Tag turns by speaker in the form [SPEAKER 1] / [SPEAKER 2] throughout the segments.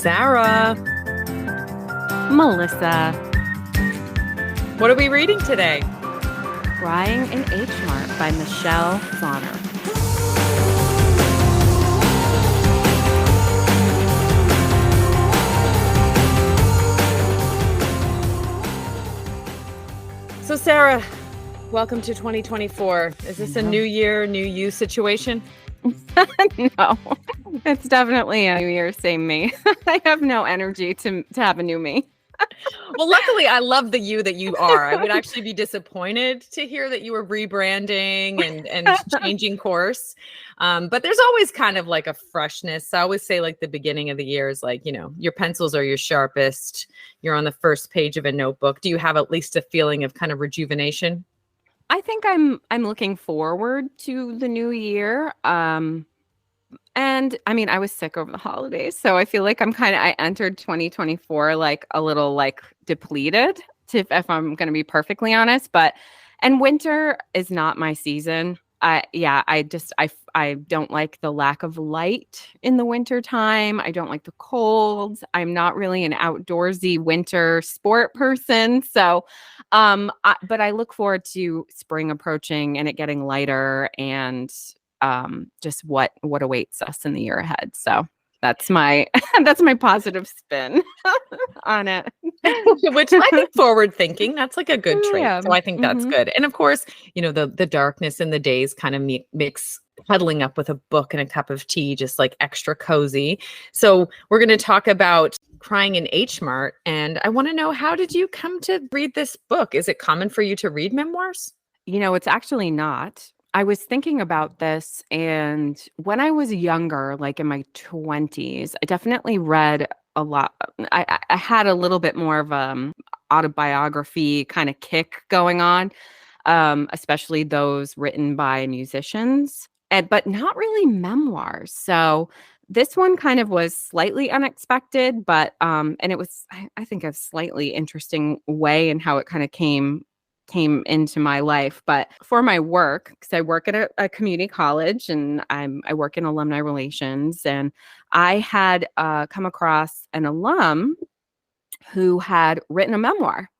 [SPEAKER 1] Sarah.
[SPEAKER 2] Melissa.
[SPEAKER 1] What are we reading today?
[SPEAKER 2] Crying in H Mart by Michelle Zauner.
[SPEAKER 1] So Sarah, welcome to 2024. Is this a new year, new you situation?
[SPEAKER 2] No, it's definitely a new year, same me. I have no energy to have a new me.
[SPEAKER 1] Well, luckily, I love the you that you are. I would actually be disappointed to hear that you were rebranding and changing course. But there's always kind of like a freshness. I always say like the beginning of the year is like, your pencils are your sharpest. You're on the first page of a notebook. Do you have at least a feeling of kind of rejuvenation?
[SPEAKER 2] I think I'm looking forward to the new year. And I mean, I was sick over the holidays, so I feel like I entered 2024 like a little like depleted, if I'm going to be perfectly honest. And winter is not my season. I don't like the lack of light in the winter time. I don't like the cold. I'm not really an outdoorsy winter sport person. So, but I look forward to spring approaching and it getting lighter and just what awaits us in the year ahead. So that's my that's my positive spin on it.
[SPEAKER 1] Which I think forward thinking, that's like a good trait.
[SPEAKER 2] Yeah.
[SPEAKER 1] So I think that's good. And of course, the darkness in the days kind of makes huddling up with a book and a cup of tea just like extra cozy. So we're going to talk about Crying in H Mart. And I want to know, how did you come to read this book? Is it common for you to read memoirs?
[SPEAKER 2] It's actually not. I was thinking about this, and when I was younger, like in my 20s, I definitely read a lot. I had a little bit more of autobiography kind of kick going on, especially those written by musicians, but not really memoirs. So this one kind of was slightly unexpected, but and it was, I think, a slightly interesting way in how it kind of came into my life. But for my work, because I work at a community college and I work in alumni relations, and I had come across an alum who had written a memoir.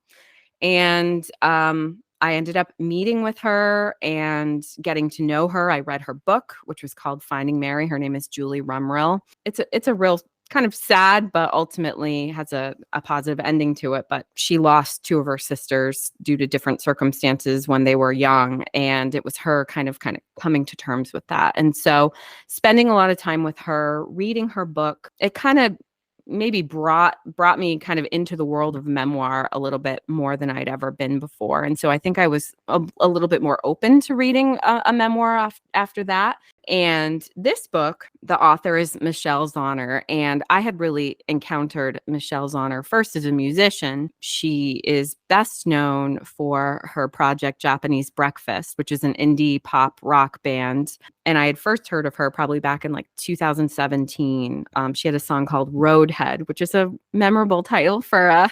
[SPEAKER 2] And I ended up meeting with her and getting to know her. I read her book, which was called Finding Mary. Her name is Julie Rumrill. It's a real kind of sad, but ultimately has a positive ending to it. But she lost two of her sisters due to different circumstances when they were young. And it was her kind of coming to terms with that. And so spending a lot of time with her, reading her book, it kind of maybe brought me kind of into the world of memoir a little bit more than I'd ever been before. And so I think I was a little bit more open to reading a memoir after that. And this book, the author is Michelle Zauner, and I had really encountered Michelle Zauner first as a musician. She is best known for her project Japanese Breakfast, which is an indie pop rock band. And I had first heard of her probably back in like 2017. She had a song called Roadhead, which is a memorable title for a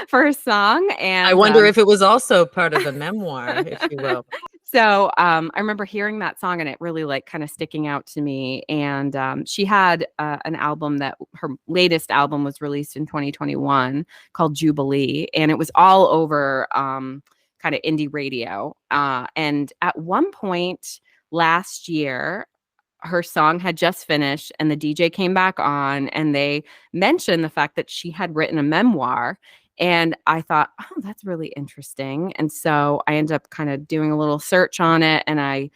[SPEAKER 2] for a song. And
[SPEAKER 1] I wonder if it was also part of the memoir, if you will.
[SPEAKER 2] So I remember hearing that song and it really like kind of sticking out to me. And she had an album that her latest album was released in 2021 called Jubilee. And it was all over kind of indie radio. And at one point last year, her song had just finished and the DJ came back on and they mentioned the fact that she had written a memoir. And I thought, oh, that's really interesting. And so I ended up kind of doing a little search on it. And I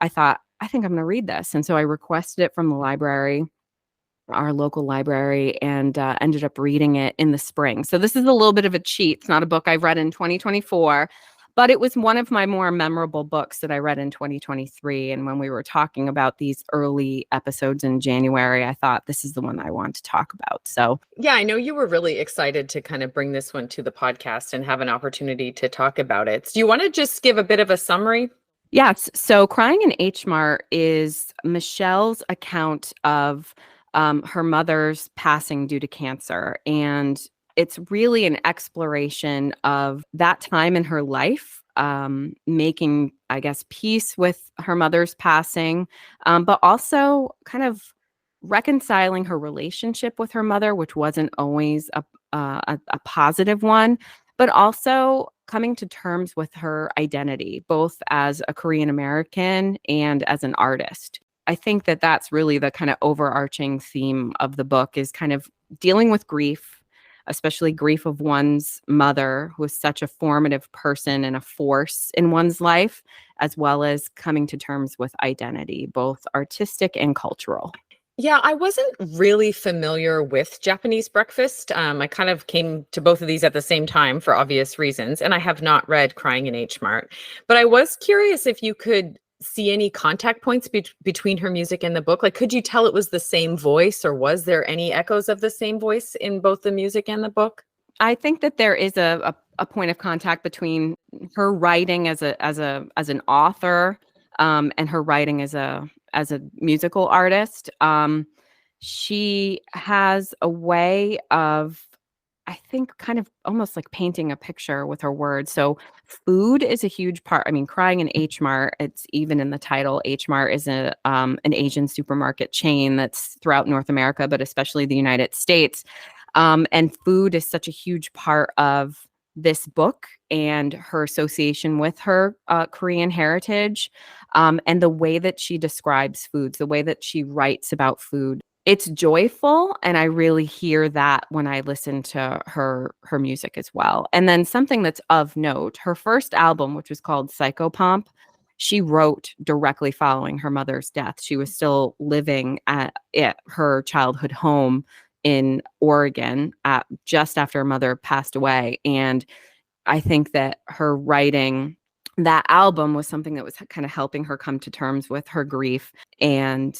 [SPEAKER 2] thought, I think I'm going to read this. And so I requested it from the library, our local library, and ended up reading it in the spring. So this is a little bit of a cheat. It's not a book I've read in 2024. But it was one of my more memorable books that I read in 2023. And when we were talking about these early episodes in January, I thought this is the one I want to talk about. So,
[SPEAKER 1] yeah, I know you were really excited to kind of bring this one to the podcast and have an opportunity to talk about it. Do you want to just give a bit of a summary?
[SPEAKER 2] Yes. So Crying in H Mart is Michelle's account of her mother's passing due to cancer. And it's really an exploration of that time in her life, making, I guess, peace with her mother's passing, but also kind of reconciling her relationship with her mother, which wasn't always a positive one, but also coming to terms with her identity, both as a Korean American and as an artist. I think that that's really the kind of overarching theme of the book, is kind of dealing with grief, especially grief of one's mother, who was such a formative person and a force in one's life, as well as coming to terms with identity, both artistic and cultural.
[SPEAKER 1] Yeah, I wasn't really familiar with Japanese breakfast. I kind of came to both of these at the same time for obvious reasons, and I have not read Crying in H Mart. But I was curious if you could see any contact points between her music and the book. Like, could you tell it was the same voice, or was there any echoes of the same voice in both the music and the book?
[SPEAKER 2] I think that there is a point of contact between her writing as an author, and her writing as a musical artist. She has a way of, I think, kind of almost like painting a picture with her words. So food is a huge part. I mean, Crying in H Mart, it's even in the title. H Mart is an Asian supermarket chain that's throughout North America, but especially the United States. And food is such a huge part of this book and her association with her Korean heritage, and the way that she describes foods, the way that she writes about food. It's joyful, and I really hear that when I listen to her music as well. And then something that's of note, her first album, which was called Psychopomp, she wrote directly following her mother's death. She was still living at her childhood home in Oregon just after her mother passed away. And I think that her writing that album was something that was kind of helping her come to terms with her grief, and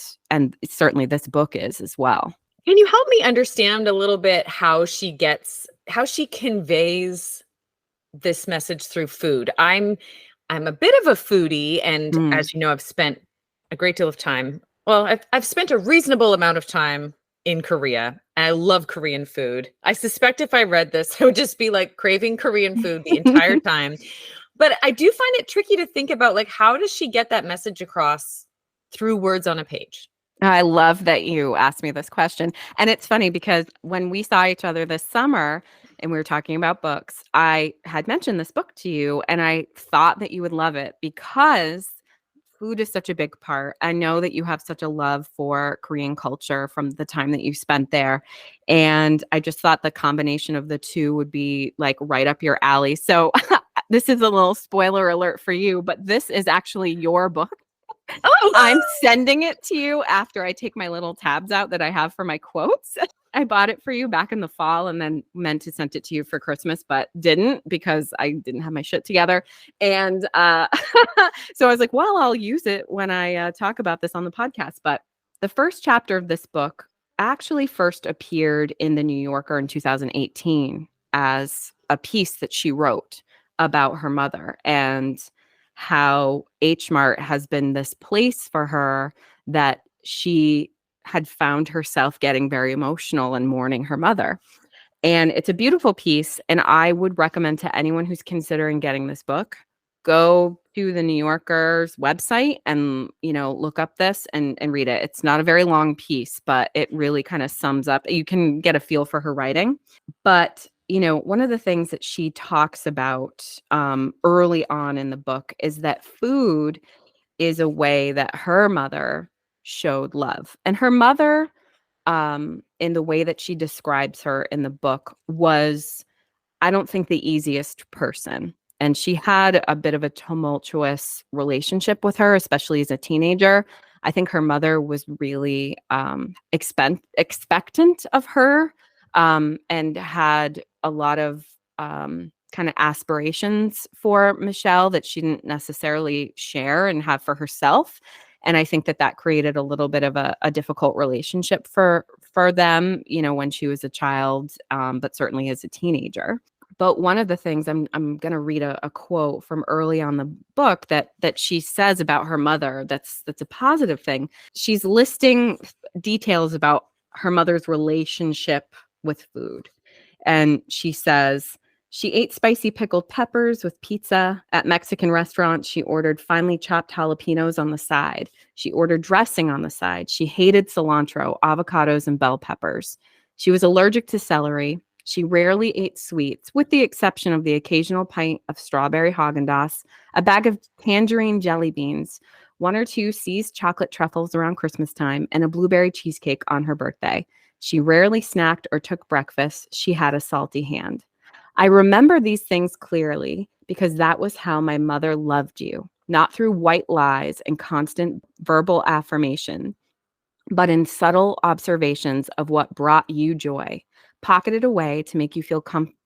[SPEAKER 2] certainly this book is as well.
[SPEAKER 1] Can you help me understand a little bit how she conveys this message through food? I'm a bit of a foodie, and
[SPEAKER 2] Mm.
[SPEAKER 1] as you know, I've spent a great deal of time. Well, I've spent a reasonable amount of time in Korea, and I love Korean food. I suspect if I read this, I would just be like craving Korean food the entire time. But I do find it tricky to think about, like, how does she get that message across through words on a page?
[SPEAKER 2] I love that you asked me this question. And it's funny because when we saw each other this summer and we were talking about books, I had mentioned this book to you, and I thought that you would love it because food is such a big part. I know that you have such a love for Korean culture from the time that you spent there. And I just thought the combination of the two would be like right up your alley. So this is a little spoiler alert for you, but this is actually your book.
[SPEAKER 1] Oh,
[SPEAKER 2] I'm sending it to you after I take my little tabs out that I have for my quotes. I bought it for you back in the fall and then meant to send it to you for Christmas, but didn't because I didn't have my shit together. And so I was like, well, I'll use it when I talk about this on the podcast. But the first chapter of this book actually first appeared in the New Yorker in 2018 as a piece that she wrote about her mother and how H Mart has been this place for her that she had found herself getting very emotional and mourning her mother. And it's a beautiful piece. And I would recommend to anyone who's considering getting this book, go to the New Yorker's website and, look up this and read it. It's not a very long piece, but it really kind of sums up. You can get a feel for her writing. But one of the things that she talks about early on in the book is that food is a way that her mother showed love. And her mother, in the way that she describes her in the book, was, I don't think, the easiest person. And she had a bit of a tumultuous relationship with her, especially as a teenager. I think her mother was really expectant of her, and had a lot of kind of aspirations for Michelle that she didn't necessarily share and have for herself. And I think that created a little bit of a difficult relationship for them, when she was a child, but certainly as a teenager. But one of the things I'm going to read a quote from early on the book that she says about her mother that's a positive thing. She's listing details about her mother's relationship with food. And she says, She ate spicy pickled peppers with pizza. At Mexican restaurants, she ordered finely chopped jalapenos on the side. She ordered dressing on the side. She hated cilantro, avocados, and bell peppers. She was allergic to celery. She rarely ate sweets, with the exception of the occasional pint of strawberry Haagen-Dazs, a bag of tangerine jelly beans, one or two seized chocolate truffles around Christmas time, and a blueberry cheesecake on her birthday. She rarely snacked or took breakfast. She had a salty hand. I remember these things clearly because that was how my mother loved you, not through white lies and constant verbal affirmation, but in subtle observations of what brought you joy, pocketed away to make you feel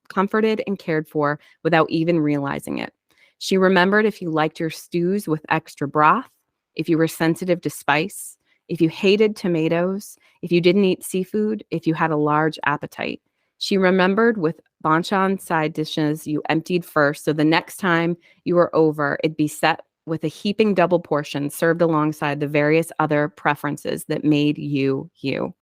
[SPEAKER 2] comforted and cared for without even realizing it. She remembered if you liked your stews with extra broth, if you were sensitive to spice, if you hated tomatoes, if you didn't eat seafood, if you had a large appetite. She remembered with banchan side dishes you emptied first, so the next time you were over, it'd be set with a heaping double portion served alongside the various other preferences that made you you.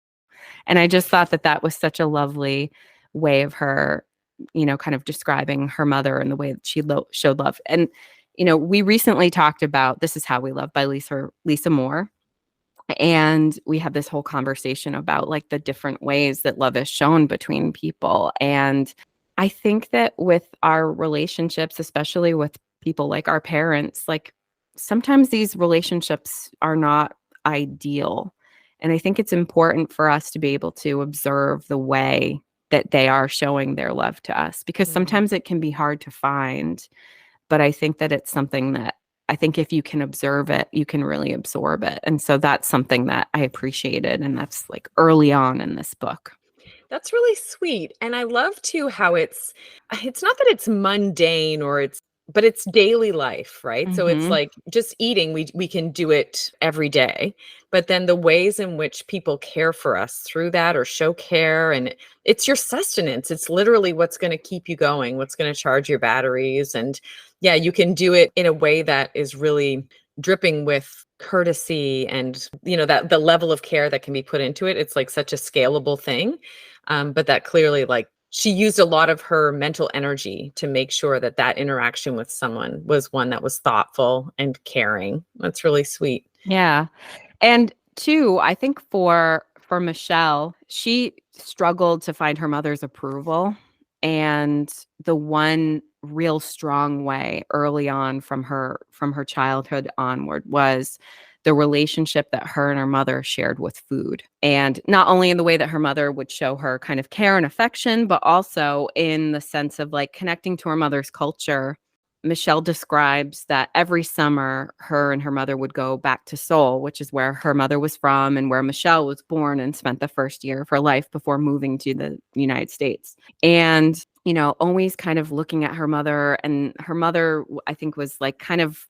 [SPEAKER 2] And I just thought that that was such a lovely way of her, kind of describing her mother and the way that she showed love. And, we recently talked about This Is How We Love by Lisa Moore. And we had this whole conversation about like the different ways that love is shown between people. And I think that with our relationships, especially with people like our parents, like sometimes these relationships are not ideal. And I think it's important for us to be able to observe the way that they are showing their love to us, because sometimes it can be hard to find. But I think that it's something that I think if you can observe it, you can really absorb it. And so that's something that I appreciated. And that's like early on in this book.
[SPEAKER 1] That's really sweet. And I love too how it's not that it's mundane but it's daily life, right? So it's
[SPEAKER 2] Hmm.
[SPEAKER 1] like just eating, we can do it every day. But then the ways in which people care for us through that or show care, and it's your sustenance. It's literally what's going to keep you going, what's going to charge your batteries. And yeah, you can do it in a way that is really dripping with courtesy and that the level of care that can be put into it. It's like such a scalable thing. But that clearly, like, she used a lot of her mental energy to make sure that that interaction with someone was one that was thoughtful and caring. That's really sweet.
[SPEAKER 2] Yeah. And two, I think for Michelle, she struggled to find her mother's approval. And the one real strong way early on from her childhood onward was the relationship that her and her mother shared with food. And not only in the way that her mother would show her kind of care and affection, but also in the sense of like connecting to her mother's culture. Michelle describes that every summer, her and her mother would go back to Seoul, which is where her mother was from and where Michelle was born and spent the first year of her life before moving to the United States. And, always kind of looking at her mother, and her mother, I think, was like kind of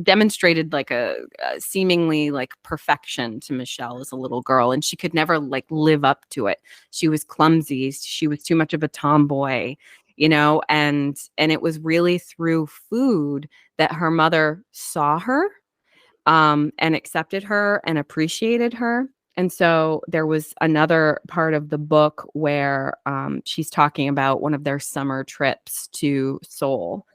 [SPEAKER 2] demonstrated like a seemingly like perfection to Michelle as a little girl, and she could never like live up to it. She was clumsy. She was too much of a tomboy, and it was really through food that her mother saw her, and accepted her and appreciated her. And so there was another part of the book where she's talking about one of their summer trips to Seoul.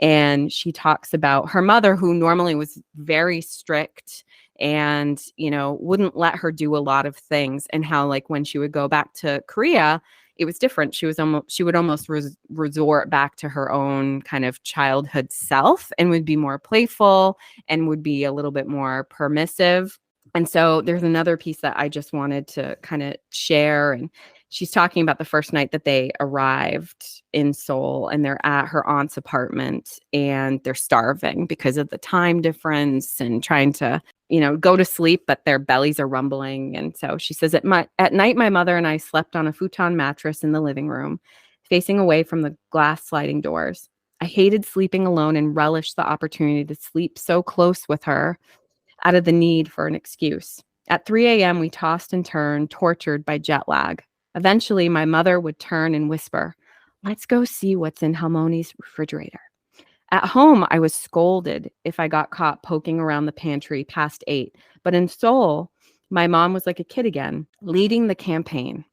[SPEAKER 2] And she talks about her mother, who normally was very strict and, wouldn't let her do a lot of things, and how like when she would go back to Korea, it was different. She would almost resort back to her own kind of childhood self and would be more playful and would be a little bit more permissive. And so there's another piece that I just wanted to kind of share. And she's talking about the first night that they arrived in Seoul, and they're at her aunt's apartment and they're starving because of the time difference and trying to, go to sleep, but their bellies are rumbling. And so she says, at night, my mother and I slept on a futon mattress in the living room, facing away from the glass sliding doors. I hated sleeping alone and relished the opportunity to sleep so close with her out of the need for an excuse. At 3 a.m., we tossed and turned, tortured by jet lag. Eventually, my mother would turn and whisper, "Let's go see what's in Halmoni's refrigerator." At home, I was scolded if I got caught poking around the pantry past 8. But in Seoul, my mom was like a kid again, leading the campaign.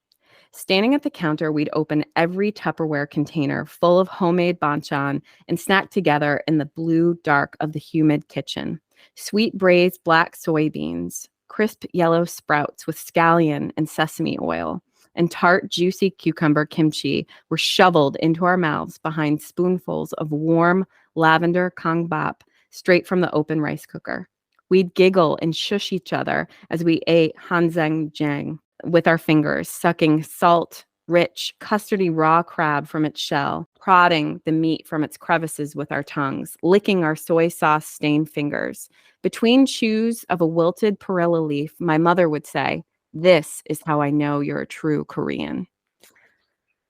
[SPEAKER 2] Standing at the counter, we'd open every Tupperware container full of homemade banchan and snack together in the blue dark of the humid kitchen. Sweet braised black soybeans, crisp yellow sprouts with scallion and sesame oil, and tart, juicy cucumber kimchi were shoveled into our mouths behind spoonfuls of warm lavender kangbap straight from the open rice cooker. We'd giggle and shush each other as we ate hanzhang with our fingers, sucking salt, rich, custardy raw crab from its shell, prodding the meat from its crevices with our tongues, licking our soy sauce stained fingers. Between chews of a wilted perilla leaf, my mother would say, "This is how I know you're a true Korean."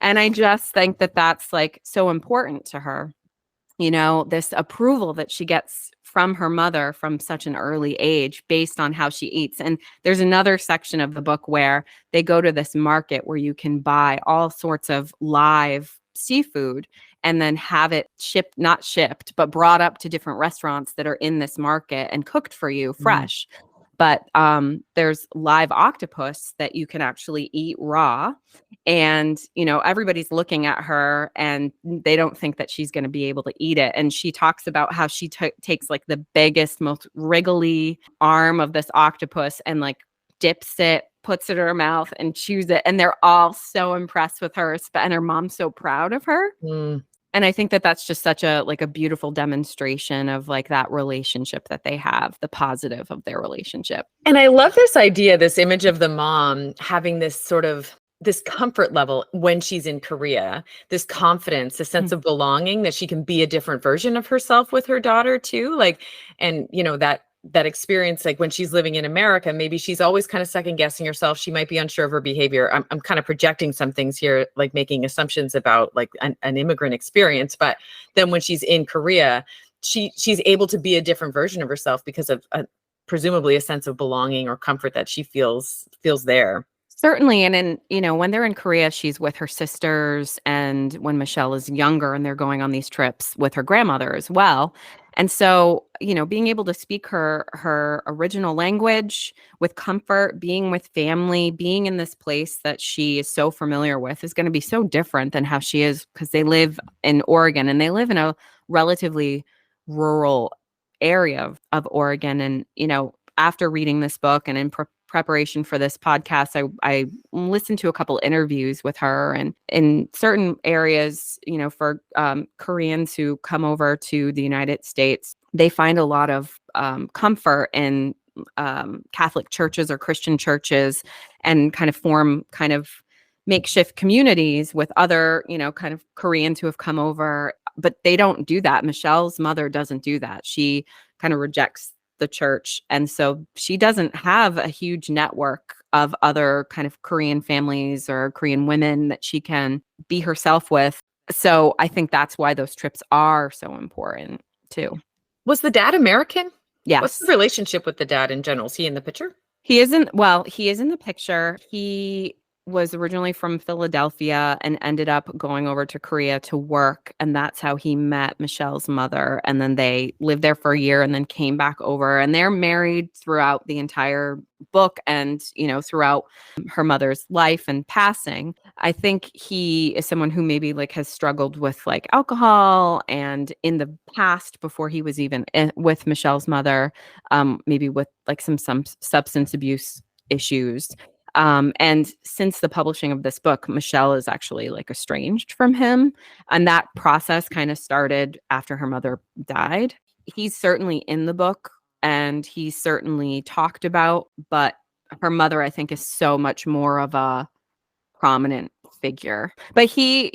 [SPEAKER 2] And I just think that that's like so important to her, this approval that she gets from her mother from such an early age based on how she eats. And there's another section of the book where they go to this market where you can buy all sorts of live seafood and then have it not shipped, but brought up to different restaurants that are in this market and cooked for you fresh. But there's live octopus that you can actually eat raw. And, everybody's looking at her and they don't think that she's going to be able to eat it. And she talks about how she takes like the biggest, most wriggly arm of this octopus and like dips it, puts it in her mouth and chews it. And they're all so impressed with her. And her mom's so proud of her. And I think that that's just such a beautiful demonstration of like that relationship that they have, the positive of their relationship.
[SPEAKER 1] And I love this idea, this image of the mom having this sort of this comfort level when she's in Korea, this confidence, a sense of belonging that she can be a different version of herself with her daughter too. Like, and that experience, like when she's living in America, maybe she's always kind of second guessing herself. She might be unsure of her behavior. I'm kind of projecting some things here, like making assumptions about like an immigrant experience. But then when she's in Korea, she's able to be a different version of herself because of presumably a sense of belonging or comfort that she feels there.
[SPEAKER 2] Certainly. And when they're in Korea, she's with her sisters. And when Michelle is younger and they're going on these trips with her grandmother as well. And so, being able to speak her original language with comfort, being with family, being in this place that she is so familiar with is going to be so different than how she is because they live in Oregon and they live in a relatively rural area of Oregon. And, after reading this book and in preparation for this podcast, I listened to a couple interviews with her, and in certain areas, for Koreans who come over to the United States, they find a lot of comfort in Catholic churches or Christian churches and kind of form kind of makeshift communities with other, kind of Koreans who have come over, but they don't do that. Michelle's mother doesn't do that. She kind of rejects the church. And so she doesn't have a huge network of other kind of Korean families or Korean women that she can be herself with. So I think that's why those trips are so important too.
[SPEAKER 1] Was the dad American?
[SPEAKER 2] Yes.
[SPEAKER 1] What's the relationship with the dad in general? Is he in the picture?
[SPEAKER 2] He is in the picture. He was originally from Philadelphia and ended up going over to Korea to work. And that's how he met Michelle's mother. And then they lived there for a year and then came back over. And they're married throughout the entire book and, throughout her mother's life and passing. I think he is someone who maybe like has struggled with like alcohol and in the past before he was even with Michelle's mother, maybe with like some substance abuse issues. And since the publishing of this book, Michelle is actually like estranged from him. And that process kind of started after her mother died. He's certainly in the book and he's certainly talked about, but her mother, I think, is so much more of a prominent figure. But he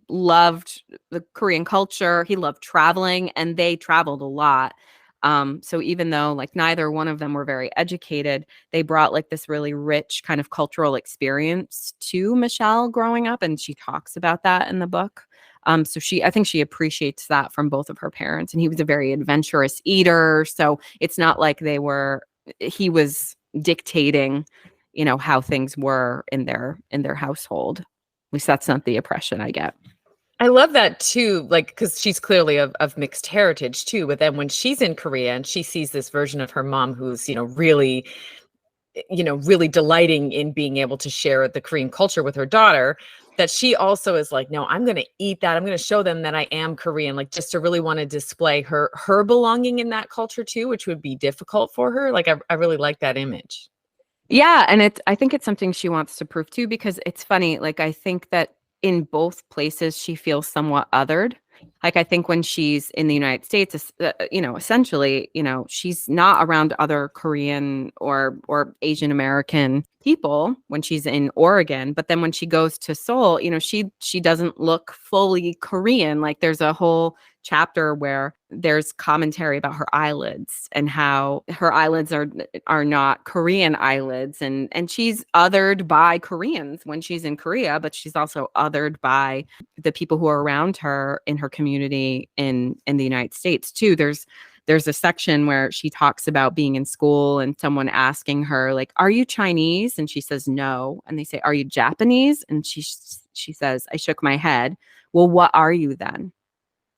[SPEAKER 2] loved the Korean culture. He loved traveling and they traveled a lot. So even though like neither one of them were very educated, they brought like this really rich kind of cultural experience to Michelle growing up. And she talks about that in the book. So I think she appreciates that from both of her parents. And he was a very adventurous eater. So it's not like he was dictating, how things were in their household. At least that's not the impression I get.
[SPEAKER 1] I love that too, like, because she's clearly of mixed heritage too. But then when she's in Korea and she sees this version of her mom who's, really really delighting in being able to share the Korean culture with her daughter, that she also is like, no, I'm going to eat that. I'm going to show them that I am Korean, like just to really want to display her belonging in that culture too, which would be difficult for her. Like I really like that image.
[SPEAKER 2] Yeah, and I think it's something she wants to prove too, because it's funny, like, I think that in both places she feels somewhat othered. Like, I think when she's in the United States, essentially, she's not around other Korean or Asian American people when she's in Oregon, but then when she goes to Seoul, she doesn't look fully Korean. Like, there's a whole chapter where there's commentary about her eyelids and how her eyelids are not Korean eyelids, and she's othered by Koreans when she's in Korea, but she's also othered by the people who are around her in her community in the United States too. There's a section where she talks about being in school and someone asking her, like, are you Chinese? And she says no. And they say, are you Japanese? And she says, I shook my head. Well, what are you then?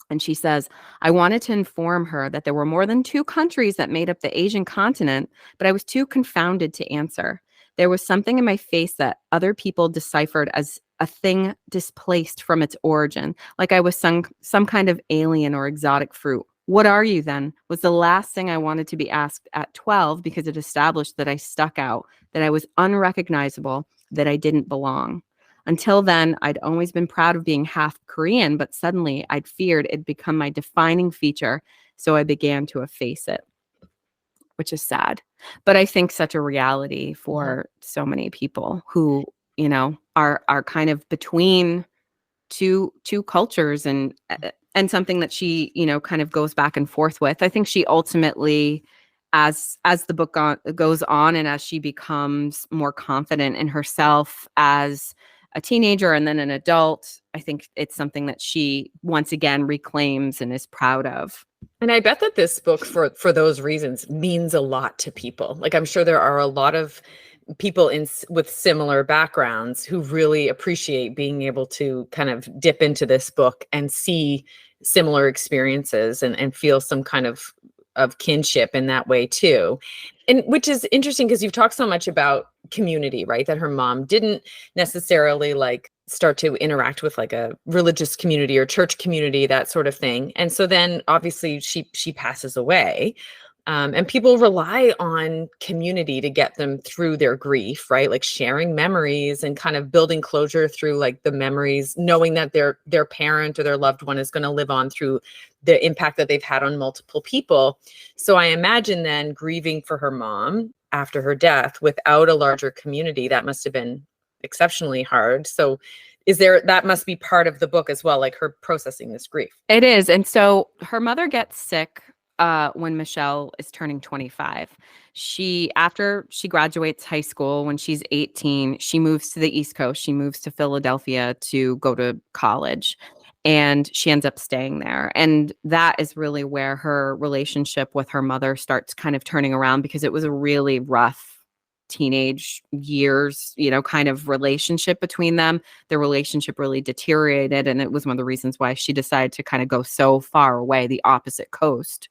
[SPEAKER 2] And she says, I wanted to inform her that there were more than 2 countries that made up the Asian continent, but I was too confounded to answer. There was something in my face that other people deciphered as a thing displaced from its origin, like I was some kind of alien or exotic fruit. What are you then? Was the last thing I wanted to be asked at 12, because it established that I stuck out, that I was unrecognizable, that I didn't belong. Until then, I'd always been proud of being half Korean, but suddenly I'd feared it'd become my defining feature, so I began to efface it, which is sad. But I think such a reality
[SPEAKER 1] Mhm.
[SPEAKER 2] for so many people who, are kind of between two cultures, and something that she, kind of goes back and forth with. I think she ultimately, as the book goes on, and as she becomes more confident in herself as a teenager and then an adult, I think it's something that she once again reclaims and is proud of.
[SPEAKER 1] And I bet that this book, for those reasons, means a lot to people. Like I'm sure there are a lot of people with similar backgrounds who really appreciate being able to kind of dip into this book and see similar experiences and feel some kind of kinship in that way too. And which is interesting because you've talked so much about community, right? That her mom didn't necessarily like start to interact with like a religious community or church community, that sort of thing. And so then obviously she passes away. And people rely on community to get them through their grief, right? Like sharing memories and kind of building closure through like the memories, knowing that their parent or their loved one is going to live on through the impact that they've had on multiple people. So I imagine then grieving for her mom after her death without a larger community, that must have been exceptionally hard. So that must be part of the book as well, like her processing this grief.
[SPEAKER 2] It is. And so her mother gets sick when Michelle is turning 25. After she graduates high school, when she's 18, she moves to the East Coast. She moves to Philadelphia to go to college, and she ends up staying there. And that is really where her relationship with her mother starts kind of turning around, because it was a really rough teenage years, kind of relationship between them. The relationship really deteriorated, and it was one of the reasons why she decided to kind of go so far away, the opposite coast,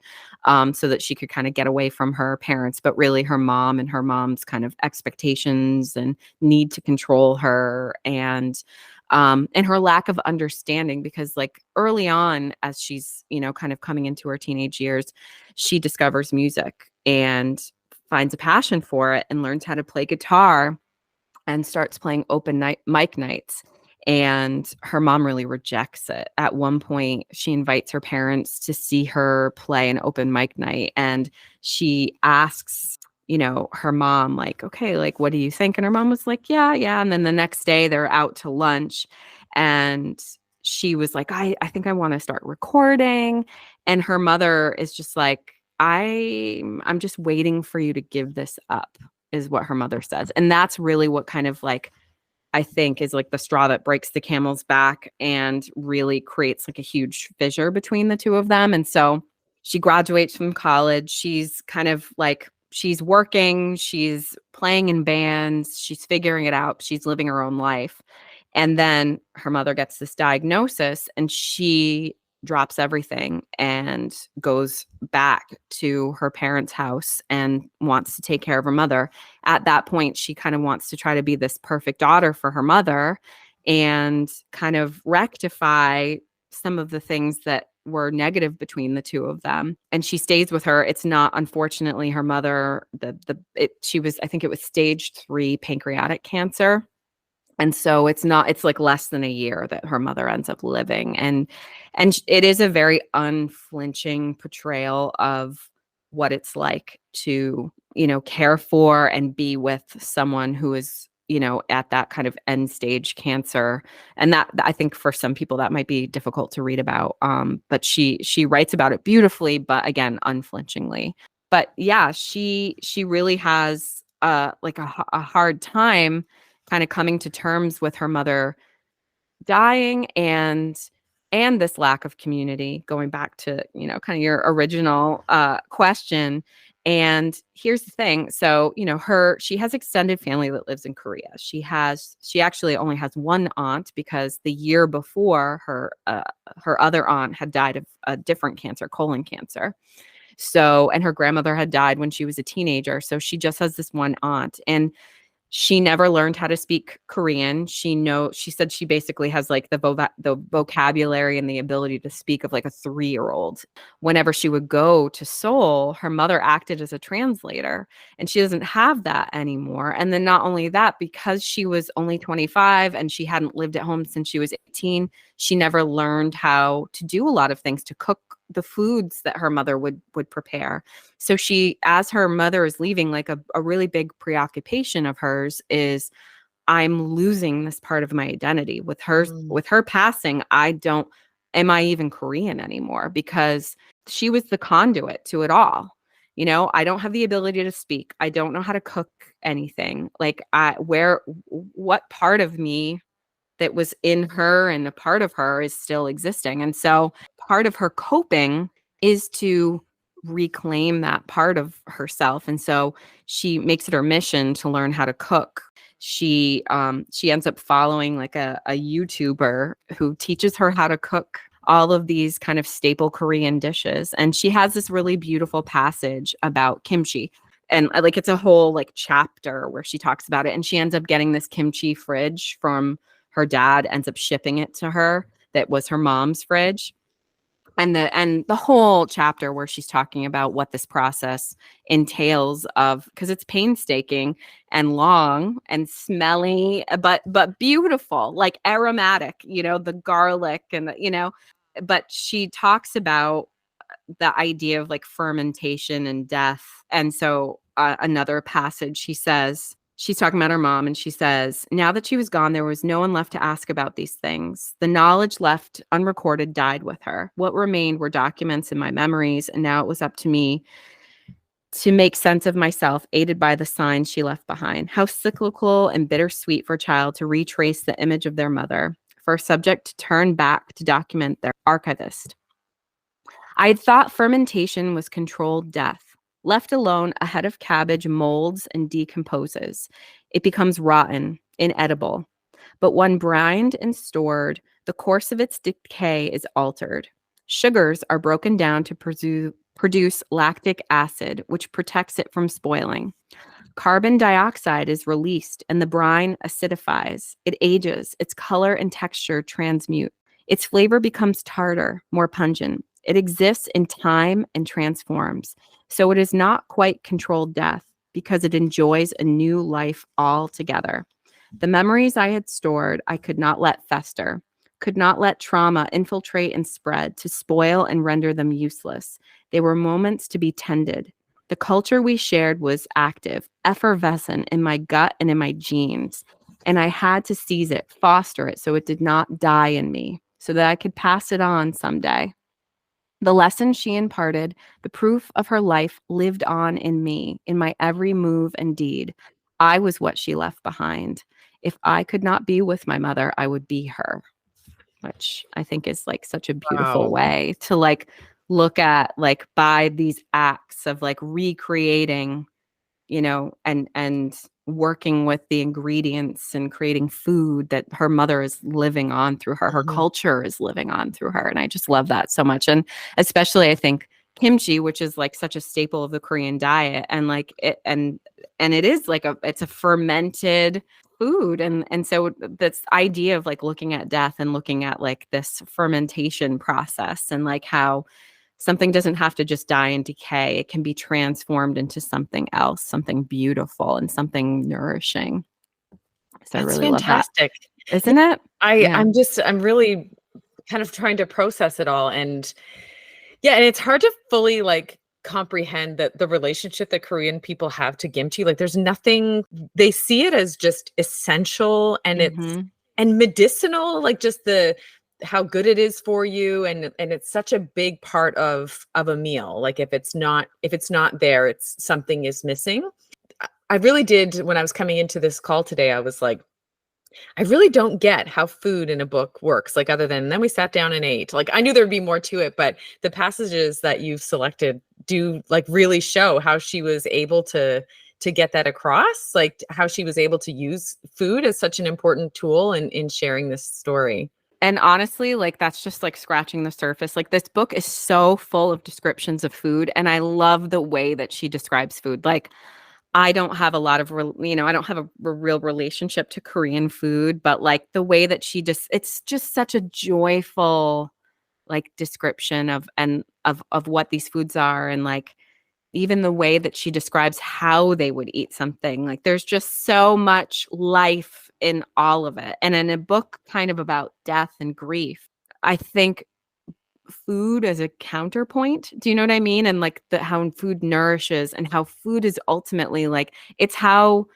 [SPEAKER 2] so that she could kind of get away from her parents, but really her mom and her mom's kind of expectations and need to control her, and her lack of understanding, because like early on, as she's, kind of coming into her teenage years, she discovers music and finds a passion for it and learns how to play guitar and starts playing open mic nights. And her mom really rejects it. At one point, she invites her parents to see her play an open mic night. And she asks, her mom, like, okay, like, what do you think? And her mom was like, yeah, yeah. And then the next day they're out to lunch, and she was like, I think I want to start recording. And her mother is just like, I'm just waiting for you to give this up, is what her mother says. And that's really what kind of like, I think, is like the straw that breaks the camel's back and really creates like a huge fissure between the two of them. And so she graduates from college. She's kind of like, she's working, she's playing in bands, she's figuring it out, she's living her own life. And then her mother gets this diagnosis, and she drops everything and goes back to her parents' house and wants to take care of her mother. At that point, she kind of wants to try to be this perfect daughter for her mother and kind of rectify some of the things that were negative between the two of them. And she stays with her. It's not, unfortunately, her mother, she was, I think it was stage 3 pancreatic cancer. And so it's like less than a year that her mother ends up living. And it is a very unflinching portrayal of what it's like to, care for and be with someone who is, at that kind of end stage cancer. And that, I think for some people that might be difficult to read about. But she writes about it beautifully, but again, unflinchingly. But yeah, she really has like a hard time kind of coming to terms with her mother dying and this lack of community, going back to, kind of your original question. And here's the thing. So, she has extended family that lives in Korea. She actually only has one aunt because the year before her other aunt had died of a different cancer, colon cancer. So, and her grandmother had died when she was a teenager. So she just has this one aunt. And she never learned how to speak Korean. She said she basically has like the vocabulary and the ability to speak of like a 3-year-old. Whenever she would go to Seoul, her mother acted as a translator, and she doesn't have that anymore. And then not only that, because she was only 25 and she hadn't lived at home since she was 18, she never learned how to do a lot of things, to cook the foods that her mother would prepare. So she, as her mother is leaving, like a really big preoccupation of hers is, I'm losing this part of my identity. With her passing, am I even Korean anymore? Because she was the conduit to it all. I don't have the ability to speak. I don't know how to cook anything. Like what part of me that was in her and a part of her is still existing. And so part of her coping is to reclaim that part of herself. And so she makes it her mission to learn how to cook. She ends up following like a YouTuber who teaches her how to cook all of these kind of staple Korean dishes. And she has this really beautiful passage about kimchi. And like it's a whole like chapter where she talks about it. And she ends up getting this kimchi fridge from her dad, ends up shipping it to her. That was her mom's fridge. And the whole chapter where she's talking about what this process entails of, because it's painstaking and long and smelly, but beautiful, like aromatic, the garlic and but she talks about the idea of like fermentation and death. And so another passage, she's talking about her mom, and she says, now that she was gone, there was no one left to ask about these things. The knowledge left unrecorded died with her. What remained were documents and my memories, and now it was up to me to make sense of myself, aided by the signs she left behind. How cyclical and bittersweet for a child to retrace the image of their mother, for a subject to turn back to document their archivist. I had thought fermentation was controlled death. Left alone, a head of cabbage molds and decomposes. It becomes rotten, inedible. But when brined and stored, the course of its decay is altered. Sugars are broken down to produce lactic acid, which protects it from spoiling. Carbon dioxide is released, and the brine acidifies. It ages, its color and texture transmute. Its flavor becomes tartar, more pungent. It exists in time and transforms. So it is not quite controlled death, because it enjoys a new life altogether. The memories I had stored, I could not let fester, could not let trauma infiltrate and spread to spoil and render them useless. They were moments to be tended. The culture we shared was active, effervescent in my gut and in my genes. And I had to seize it, foster it, so it did not die in me, so that I could pass it on someday. The lesson she imparted, the proof of her life, lived on in me, in my every move and deed. I was what she left behind. If I could not be with my mother, I would be her, which I think is like such a beautiful way to like look at, like, by these acts of like recreating, and working with the ingredients and creating food that her mother is living on through her. Her
[SPEAKER 1] Mhm.
[SPEAKER 2] culture is living on through her. And I just love that so much. And especially I think kimchi, which is like such a staple of the Korean diet, and like it and it is like it's a fermented food. And so this idea of like looking at death and looking at like this fermentation process and like how something doesn't have to just die and decay. It can be transformed into something else, something beautiful and something nourishing. So I
[SPEAKER 1] That's
[SPEAKER 2] really love that.
[SPEAKER 1] fantastic. Yeah,
[SPEAKER 2] Isn't it? Yeah.
[SPEAKER 1] I'm really kind of trying to process it all, and yeah, and it's hard to fully like comprehend that the relationship that Korean people have to kimchi. Like there's nothing, they see it as just essential, and it's
[SPEAKER 2] Mhm.
[SPEAKER 1] and medicinal, like just the how good it is for you, and it's such a big part of a meal. Like if it's not there, it's something is missing. I really did, when I was coming into this call today, I was like, I really don't get how food in a book works, like, other than then we sat down and ate. Like, I knew there'd be more to it, but the passages that you've selected do, like, really show how she was able to get that across, like, how she was able to use food as such an important tool in sharing this story.
[SPEAKER 2] And honestly, like that's just like scratching the surface. Like this book is so full of descriptions of food, and I love the way that she describes food. Like I don't have a lot of, I don't have a real relationship to Korean food, but like the way that she just, it's just such a joyful like description of and of what these foods are, and like even the way that she describes how they would eat something. Like there's just so much life in all of it. And in a book kind of about death and grief, I think food as a counterpoint. Do you know what I mean? And like the how food nourishes and how food is ultimately like it's how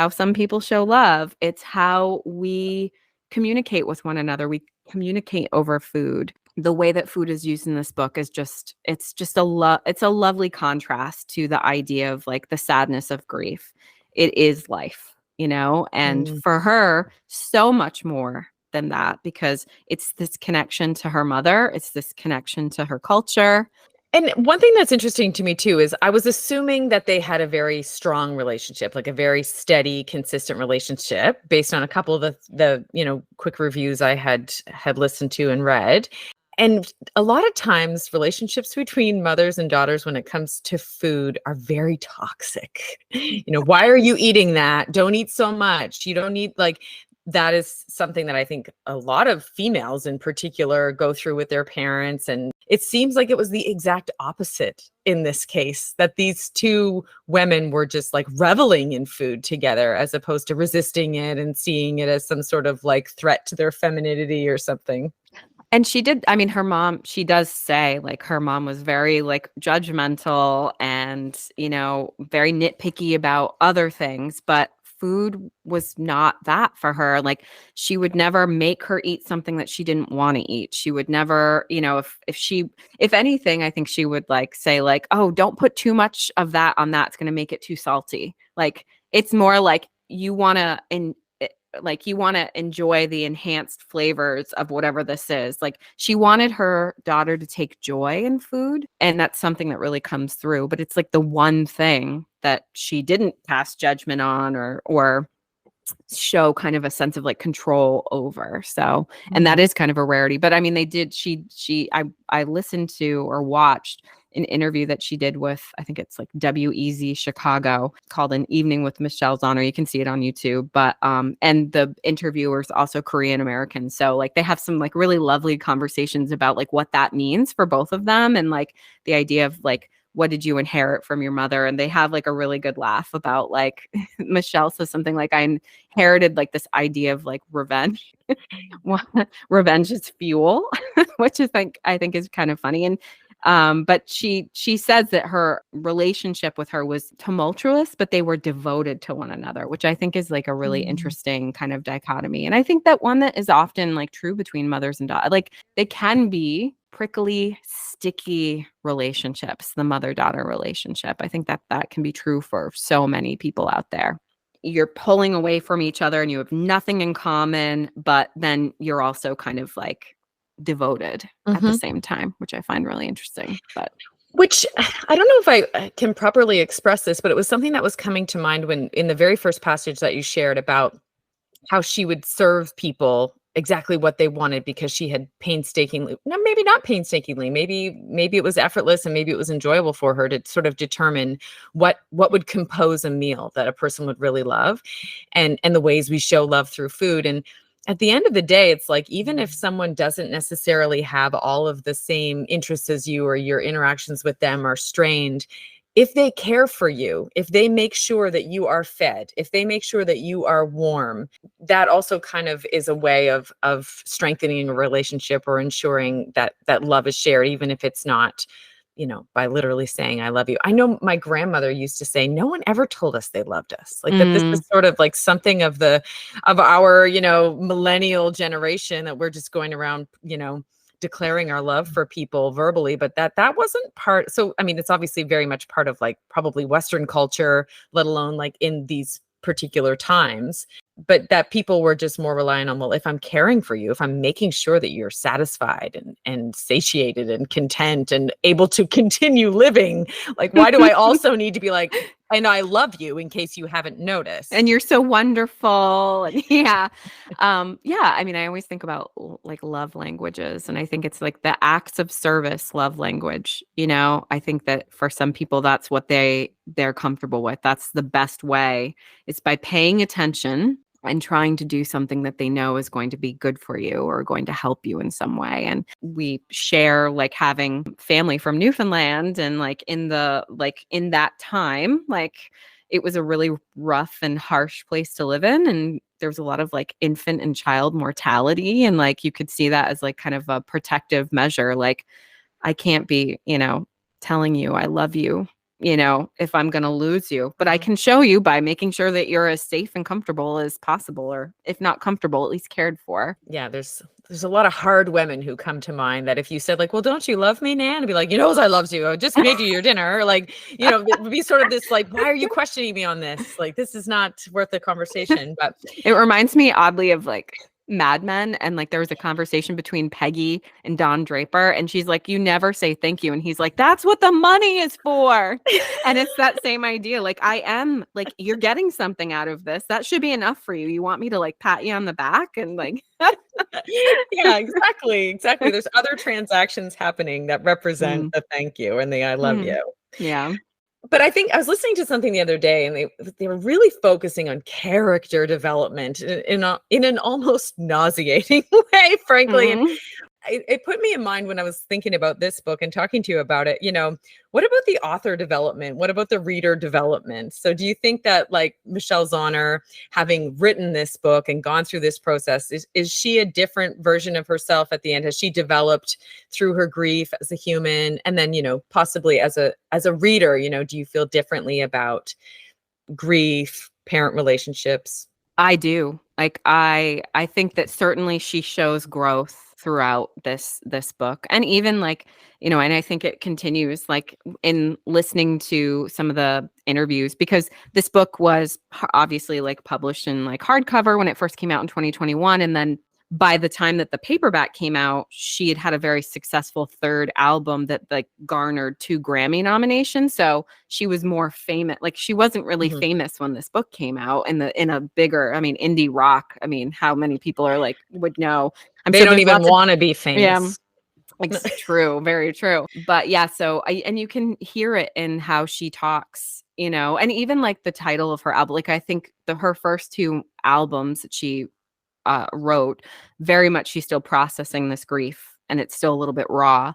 [SPEAKER 2] some people show love. It's how we communicate with one another. We communicate over food. The way that food is used in this book is just it's just it's a lovely contrast to the idea of like the sadness of grief. It is life, and
[SPEAKER 1] Mm.
[SPEAKER 2] for her so much more than that, because it's this connection to her mother, it's this connection to her culture.
[SPEAKER 1] And one thing that's interesting to me too is I was assuming that they had a very strong relationship, like a very steady, consistent relationship based on a couple of the quick reviews I had listened to and read. And a lot of times relationships between mothers and daughters when it comes to food are very toxic. Why are you eating that? Don't eat so much. You don't need, like, that is something that I think a lot of females in particular go through with their parents. And it seems like it was the exact opposite in this case, that these two women were just like reveling in food together as opposed to resisting it and seeing it as some sort of like threat to their femininity or something.
[SPEAKER 2] And she did, I mean, her mom, she does say like her mom was very like judgmental and, very nitpicky about other things, but food was not that for her. Like she would never make her eat something that she didn't want to eat. She would never, if anything, I think she would like say like, oh, don't put too much of that on that. It's going to make it too salty. Like it's more like you want to, like you want to enjoy the enhanced flavors of whatever this is. Like she wanted her daughter to take joy in food, and that's something that really comes through, but it's like the one thing that she didn't pass judgment on or show kind of a sense of like control over. So, and that
[SPEAKER 1] Mm.
[SPEAKER 2] is kind of a rarity. But I mean, they did, I listened to or watched an interview that she did with, I think it's like WEZ Chicago, called An Evening with Michelle Zauner. You can see it on YouTube. But and the interviewer is also Korean American. So like they have some like really lovely conversations about like what that means for both of them, and like the idea of like what did you inherit from your mother? And they have like a really good laugh about like Michelle says something like, I inherited like this idea of like revenge. Revenge is fuel, which is like I think is kind of funny. And but she says that her relationship with her was tumultuous, but they were devoted to one another, which I think is like a really
[SPEAKER 1] Mm.
[SPEAKER 2] interesting kind of dichotomy. And I think that one that is often like true between mothers and daughters, like they can be prickly, sticky relationships, the mother-daughter relationship. I think that that can be true for so many people out there. You're pulling away from each other and you have nothing in common, but then you're also kind of like devoted at the
[SPEAKER 1] Mhm.
[SPEAKER 2] same time, which I find really interesting. But
[SPEAKER 1] Which I don't know if I can properly express this, but it was something that was coming to mind when in the very first passage that you shared about how she would serve people exactly what they wanted because she had painstakingly, no, maybe not painstakingly, maybe it was effortless and maybe it was enjoyable for her to sort of determine what would compose a meal that a person would really love, and the ways we show love through food. And at the end of the day, it's like, even if someone doesn't necessarily have all of the same interests as you, or your interactions with them are strained, if they care for you, if they make sure that you are fed, if they make sure that you are warm, that also kind of is a way of strengthening a relationship, or ensuring that that love is shared, even if it's not, by literally saying I love you. I know my grandmother used to say no one ever told us they loved us. Like, that this
[SPEAKER 2] Mm.
[SPEAKER 1] is sort of like something of our, millennial generation, that we're just going around, declaring our love for people verbally, but that wasn't part. So I mean, it's obviously very much part of, like, probably Western culture, let alone like in these particular times, but that people were just more relying on, well, if I'm caring for you, if I'm making sure that you're satisfied and satiated and content and able to continue living, like, why do I also need to be like, and I love you, in case you haven't
[SPEAKER 2] And
[SPEAKER 1] noticed.
[SPEAKER 2] you're so wonderful. And yeah. Yeah, I mean, I always think about like love languages, and I think it's like the acts of service love language, you know? I think that for some people that's what they're comfortable with. That's the best way. It's by paying attention and trying to do something that they know is going to be good for you or going to help you in some way. And we share like having family from Newfoundland, and in that time, like it was a really rough and harsh place to live in, and there was a lot of like infant and child mortality, and like you could see that as like kind of a protective measure. Like, I can't be, telling you I love you, if I'm going to lose you, but I
[SPEAKER 1] Mhm.
[SPEAKER 2] can show you by making sure that you're as safe and comfortable as possible, or if not comfortable, at least cared for.
[SPEAKER 1] Yeah, there's a lot of hard women who come to mind, that if you said like, "Well, don't you love me, Nan?" I'd be like, "You knows I loves you. I just made you your dinner." Like, it would be sort of this like, "Why are you questioning me on this? Like, this is not worth the conversation." But
[SPEAKER 2] It reminds me oddly of like Mad Men, and like there was a conversation between Peggy and Don Draper, and she's like, "You never say thank you," and he's like, "That's what the money is for." And it's that same idea. Like, I am like, you're getting something out of this. That should be enough for you. You want me to like pat you on the back and like,
[SPEAKER 1] yeah, exactly, exactly. There's other transactions happening that represent
[SPEAKER 2] mm,
[SPEAKER 1] the thank you and the I love
[SPEAKER 2] mm,
[SPEAKER 1] you.
[SPEAKER 2] yeah.
[SPEAKER 1] But I think I was listening to something the other day, and they were really focusing on character development in an almost nauseating way, frankly. And
[SPEAKER 2] Mm.
[SPEAKER 1] it put me in mind when I was thinking about this book and talking to you about it. What about the author development? What about the reader development? So do you think that, like, Michelle Zauner, having written this book and gone through this process, is she a different version of herself at the end? Has she developed through her grief as a human? And then, possibly as a reader, do you feel differently about grief, parent relationships?
[SPEAKER 2] I do. Like I think that certainly she shows growth throughout this book. And even like, and I think it continues like in listening to some of the interviews, because this book was obviously like published in like hardcover when it first came out in 2021, and then by the time that the paperback came out, she had had a very successful third album that like garnered 2 Grammy nominations. So she was more famous. Like, she wasn't really
[SPEAKER 1] Mhm.
[SPEAKER 2] famous when this book came out in a bigger, I mean, indie rock. I mean, how many people are like would know? I'm
[SPEAKER 1] They
[SPEAKER 2] sure
[SPEAKER 1] don't
[SPEAKER 2] there's
[SPEAKER 1] even
[SPEAKER 2] lots of,
[SPEAKER 1] want to be
[SPEAKER 2] yeah,
[SPEAKER 1] famous.
[SPEAKER 2] like true, very true. But yeah, so and you can hear it in how she talks, and even like the title of her album. Like, I think her first 2 albums that she wrote, very much she's still processing this grief and it's still a little bit raw.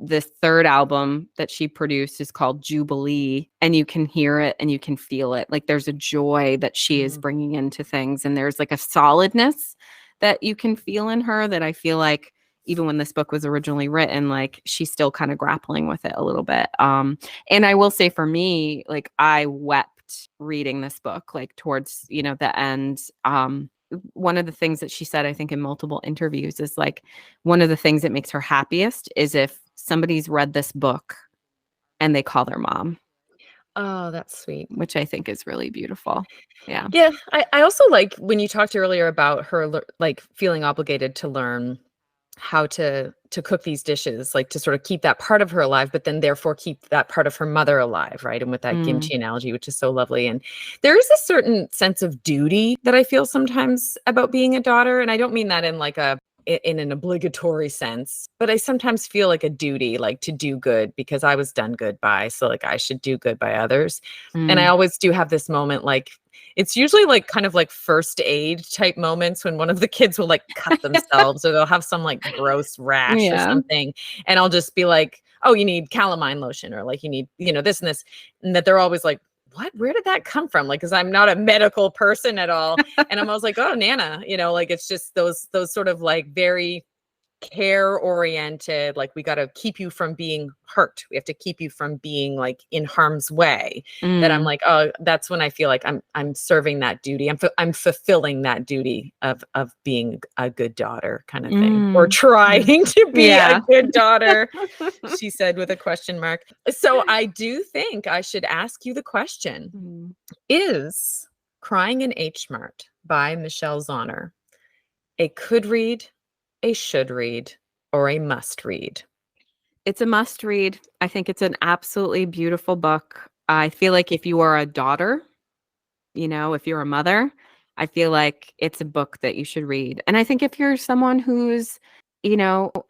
[SPEAKER 2] This third album that she produced is called Jubilee, and you can hear it and you can feel it. Like, there's a joy that she is
[SPEAKER 1] Mhm.
[SPEAKER 2] bringing into things, and there's like a solidness that you can feel in her that I feel like even when this book was originally written, like she's still kind of grappling with it a little bit. And I will say for me, like I wept reading this book, like towards, the end. One of the things that she said, I think in multiple interviews, is like one of the things that makes her happiest is if somebody's read this book and they call their mom,
[SPEAKER 1] Oh, that's sweet.
[SPEAKER 2] which I think is really beautiful. Yeah.
[SPEAKER 1] Yeah, I also like when you talked earlier about her like feeling obligated to learn how to to cook these dishes, like to sort of keep that part of her alive, but then therefore keep that part of her mother alive, right? And with that kimchi analogy, which is so lovely. And there is a certain sense of duty that I feel sometimes about being a daughter. And I don't mean that in like in an obligatory sense, but I sometimes feel like a duty, like to do good because I was done good by. So like I should do good by others. And I always do have this moment, like it's usually like kind of like first aid type moments when one of the kids will like cut themselves or they'll have some like gross rash or something. And I'll just be like, oh, you need calamine lotion or like you need, this and this. And that they're always like, what? Where did that come from? Like, because I'm not a medical person at all. And I'm always like, oh, Nana, like it's just those sort of like very care oriented, like we got to keep you from being hurt. We have to keep you from being like in harm's way. That I'm like, oh, that's when I feel like I'm serving that duty. I'm fulfilling that duty of being a good daughter kind of thing, or trying to be a good daughter, she said with a question mark. So I do think I should ask you the question. Is Crying in H Mart by Michelle Zauner a could read, a should read, or a must read?
[SPEAKER 2] It's a must read. I think it's an absolutely beautiful book. I feel like if you are a daughter, if you're a mother, I feel like it's a book that you should read. And I think if you're someone who's,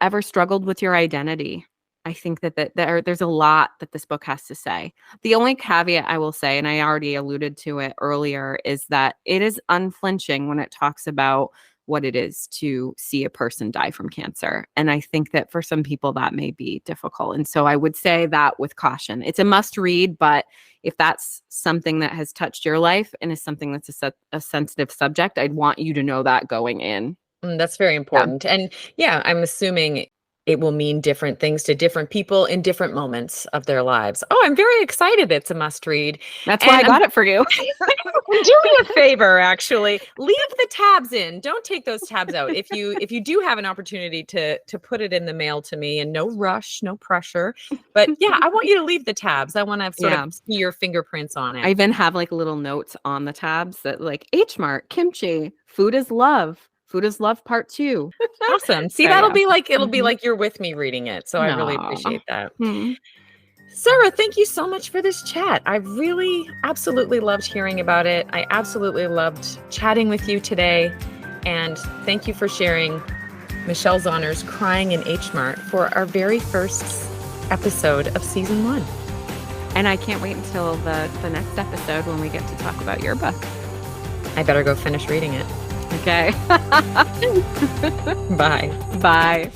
[SPEAKER 2] ever struggled with your identity, I think that there's a lot that this book has to say. The only caveat I will say, and I already alluded to it earlier, is that it is unflinching when it talks about what it is to see a person die from cancer. And I think that for some people that may be difficult. And so I would say that with caution. It's a must read, but if that's something that has touched your life and is something that's a sensitive subject, I'd want you to know that going in.
[SPEAKER 1] That's very important. And I'm assuming it will mean different things to different people in different moments of their lives. Oh, I'm very excited. It's a must read.
[SPEAKER 2] That's why I got it for you.
[SPEAKER 1] Do me a favor, actually. Leave the tabs in. Don't take those tabs out. If you do have an opportunity to put it in the mail to me, and no rush, no pressure. But I want you to leave the tabs. I want to sort of see your fingerprints on it.
[SPEAKER 2] I even have like little notes on the tabs that like H Mart, kimchi, food is love. Food is Love Part 2.
[SPEAKER 1] Awesome. See, that'll be like, it'll be like you're with me reading it. So I really appreciate that. Sarah, thank you so much for this chat. I really absolutely loved hearing about it. I absolutely loved chatting with you today. And thank you for sharing Michelle Zauner's Crying in H Mart for our very first episode of season 1.
[SPEAKER 2] And I can't wait until the next episode when we get to talk about your book.
[SPEAKER 1] I better go finish reading it.
[SPEAKER 2] Okay.
[SPEAKER 1] Bye.
[SPEAKER 2] Bye.